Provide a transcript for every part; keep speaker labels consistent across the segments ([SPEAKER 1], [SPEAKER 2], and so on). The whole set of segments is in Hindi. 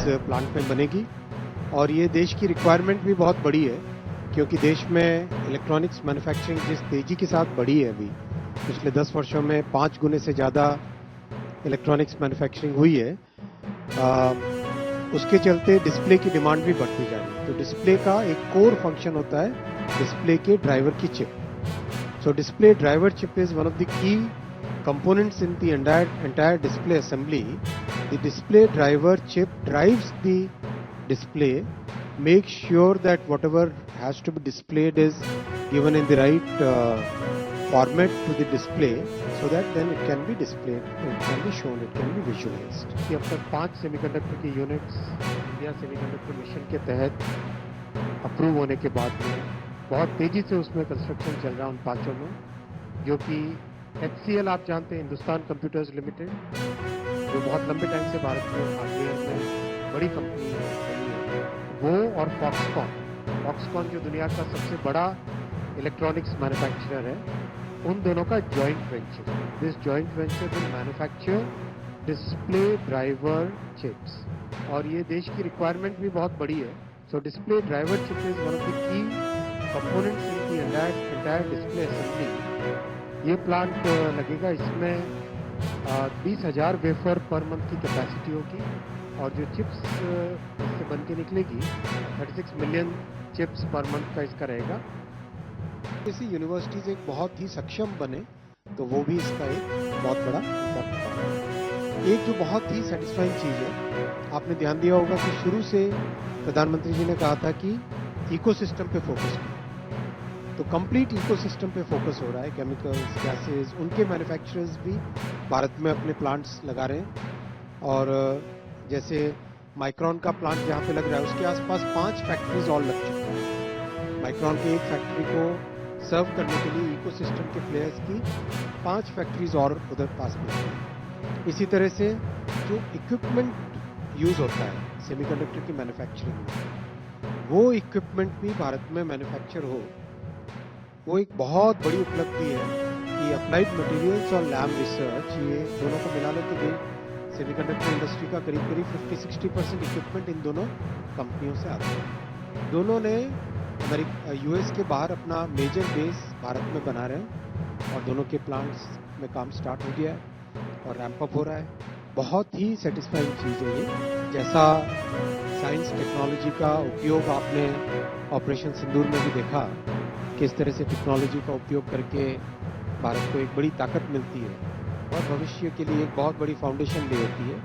[SPEAKER 1] प्लांट में बनेगी और ये देश की रिक्वायरमेंट भी बहुत बड़ी है, क्योंकि देश में इलेक्ट्रॉनिक्स मैन्युफैक्चरिंग जिस तेजी के साथ बढ़ी है अभी पिछले 10 वर्षों में 5 गुने से ज़्यादा इलेक्ट्रॉनिक्स मैन्युफैक्चरिंग हुई है, उसके चलते डिस्प्ले की डिमांड भी बढ़ती जा रही है। तो डिस्प्ले का एक कोर फंक्शन होता है डिस्प्ले के ड्राइवर की chip. So display driver chip is one of the key components in the entire display assembly. The display driver chip drives the display, makes sure that whatever has to be displayed is given in the right format to the display, so that then it can be displayed, it can be shown, it can be visualized. कि अब तक 5 सेमीकंडक्टर की यूनिट्स इंडिया सेमीकंडक्टर मिशन के तहत अप्रूव होने के बाद में बहुत तेजी से उसमें कंस्ट्रक्शन चल रहा है उन 5 में, जो कि HCL आप जानते हैं, हिंदुस्तान कंप्यूटर्स लिमिटेड, जो बहुत लंबे टाइम से भारत में हार्डवेयर में बड़ी कंपनी रही है, वो और फॉक्सकॉन जो दुनिया का सबसे बड़ा इलेक्ट्रॉनिक्स मैन्युफैक्चरर है, उन दोनों का joint venture. This joint venture will manufacture display driver chips और ये देश की रिक्वायरमेंट भी बहुत बड़ी है। सो display driver chip is one of the key components in the entire display assembly. ये प्लांट लगेगा, इसमें 20,000 वेफर पर मंथ की कैपेसिटी होगी और जो चिप्स इससे बन के निकलेगी 36 मिलियन चिप्स पर मंथ का इसका रहेगा। इसी यूनिवर्सिटीज एक बहुत ही सक्षम बने तो वो भी इसका एक बहुत बड़ा इम्पोर्टेंट पार्ट है। एक जो बहुत ही सेटिस्फाइंग चीज़ है, आपने ध्यान दिया होगा कि शुरू से प्रधानमंत्री जी ने कहा था कि इकोसिस्टम पे फोकस करें, तो कंप्लीट इकोसिस्टम पे फोकस हो रहा है। केमिकल्स, गैसेस, उनके मैन्युफैक्चरर्स भी भारत में अपने प्लांट्स लगा रहे हैं और जैसे माइक्रॉन का प्लांट जहाँ पे लग रहा है उसके आसपास 5 फैक्ट्रीज और लग चुकी हैं। माइक्रॉन की एक फैक्ट्री को सर्व करने के लिए इकोसिस्टम के प्लेयर्स की 5 फैक्ट्रीज और उधर पास में हैं। इसी तरह से जो इक्विपमेंट यूज होता है सेमीकंडक्टर की मैन्युफैक्चरिंग में, वो इक्विपमेंट भी भारत में मैन्युफैक्चर हो, वो एक बहुत बड़ी उपलब्धि है कि अप्लाइड मटेरियल्स और लैब रिसर्च, ये दोनों को मिला लो तो सेमीकंडक्टर इंडस्ट्री का करीब 50-60% इक्विपमेंट इन दोनों कंपनियों से आता है। दोनों ने यूएस के बाहर अपना मेजर बेस भारत में बना रहे हैं और दोनों के प्लांट्स में काम स्टार्ट हो गया है और रैंप अप हो रहा है। बहुत ही सेटिस्फाइंग चीज़ है ये। जैसा साइंस टेक्नोलॉजी का उपयोग आपने ऑपरेशन सिंदूर में भी देखा, किस तरह से टेक्नोलॉजी का उपयोग करके भारत को एक बड़ी ताकत मिलती है और भविष्य के लिए एक बहुत बड़ी फाउंडेशन ले होती है।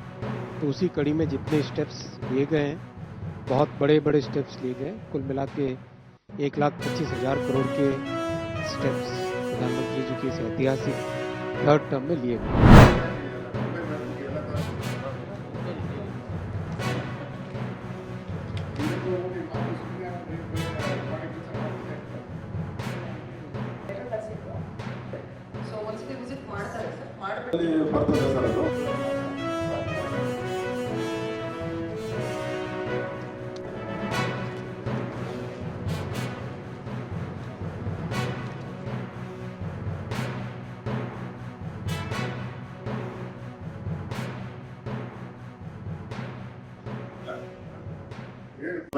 [SPEAKER 1] तो उसी कड़ी में जितने स्टेप्स लिए गए हैं, बहुत बड़े बड़े स्टेप्स लिए गए, कुल मिला के 1,25,000 करोड़ के स्टेप्स प्रधानमंत्री जी की इस ऐतिहासिक 3rd टर्म में लिए गए।
[SPEAKER 2] ಬರ್ತದೆ ಸರ್ ಅದು.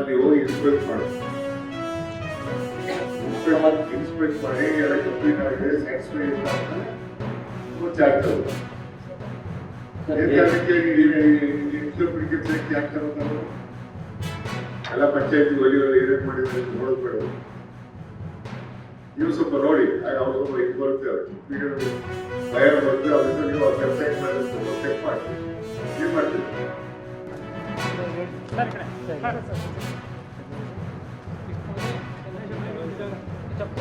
[SPEAKER 2] ಅಲ್ಲಿ ಹೋಗಿ ಇನ್ಸ್ಪೆಕ್ಟ್ ಮಾಡು, ಇನ್ಸ್ಪೆಕ್ಟ್ ಮಾಡಿ ಎಲ್ಲ ಕಂಪ್ಲೀಟ್ ಆಗಿದೆ, ಸ್ಯಾಟಿಸ್ಫೈ ಇಲ್ಲ ಅಂತ ಗೊತ್ತಾಗ್ತದೆ। ಎಲ್ಲ ಪಂಚಾಯತಿ ಒಲಿಯೋರು ಏನೇನು ಮಾಡಿದ್ರೆ ನೋಡಬೇಡ, ನೀವು ಸ್ವಲ್ಪ ನೋಡಿ, ಅವ್ರು ಸ್ವಲ್ಪ ಇದು ಬರುತ್ತೆ, ಭಯ ಬರುತ್ತೆ, ಅವರಿಂದ ನೀವು ವೆಬ್ಸೈಟ್ ಮೇಲೆ ಚೆಕ್ ಮಾಡ್ತೀವಿ, ಏನು ಮಾಡ್ತೀವಿ
[SPEAKER 3] చెప్పు